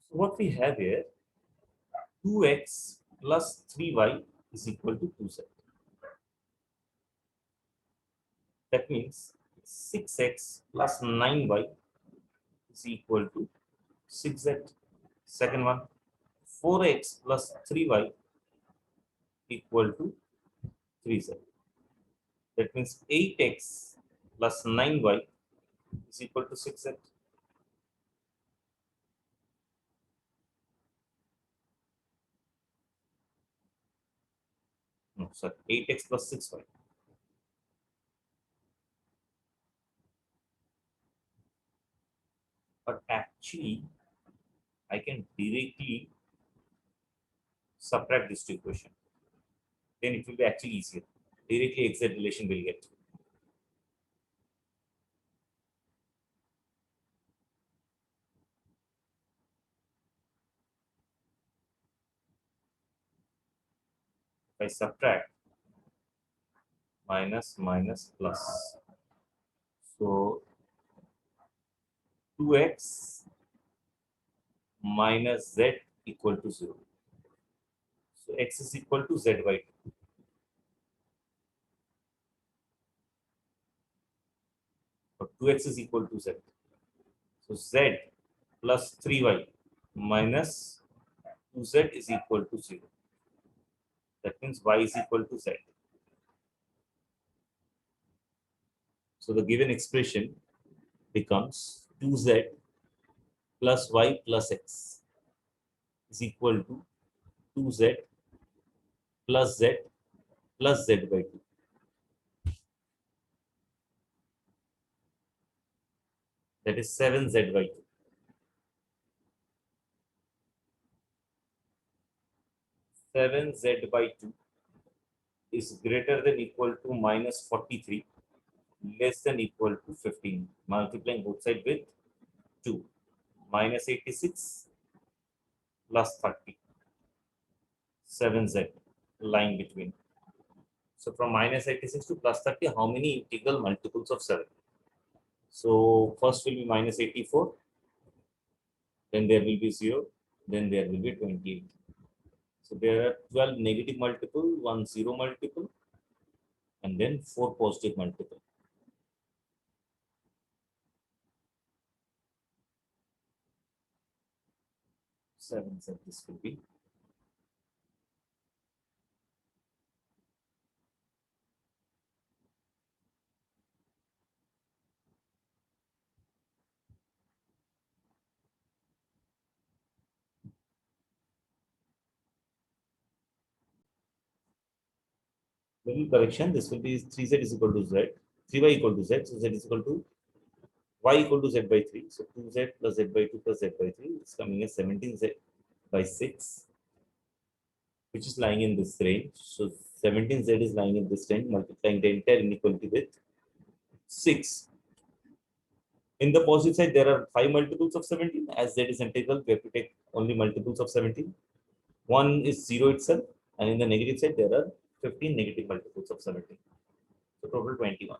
So what we have here, 2x plus 3y is equal to 2z. That means 6x plus 9y is equal to 6z. Second one, 4x plus 3y equal to 3z. That means 8x plus 9y is equal to 6z. No, sorry, 8x plus 6y. But actually, I can directly subtract this two equation. Then it will be actually easier. Directly exact relation will get. If I subtract minus minus plus. So 2x minus z equal to 0. So x is equal to z by 2. So 2x is equal to z. So z plus 3y minus 2z is equal to 0. That means y is equal to z. So the given expression becomes 2z plus y plus x is equal to 2z plus z plus z by 2. That is 7z by 2. 7z by 2 is greater than equal to minus 43, less than equal to 15. Multiplying both sides with 2. Minus 86 plus 30. 7z lying between. So from minus 86 to plus 30, how many integral multiples of 7? So first will be minus 84, then there will be 0, then there will be 28. So there are 12 negative multiple, 1 0 multiple, and then 4 positive multiple. 7z this will be. Little correction, this will be 3z is equal to z, 3y equal to z, so z is equal to y equal to z by 3. So 2z plus z by 2 plus z by 3 is coming as 17z by 6, which is lying in this range. So 17z is lying in this range, multiplying the entire inequality with 6. In the positive side, there are 5 multiples of 17. As z is integral, we have to take only multiples of 17. One is 0 itself, and in the negative side, there are 15 negative multiples of 17. So total 21.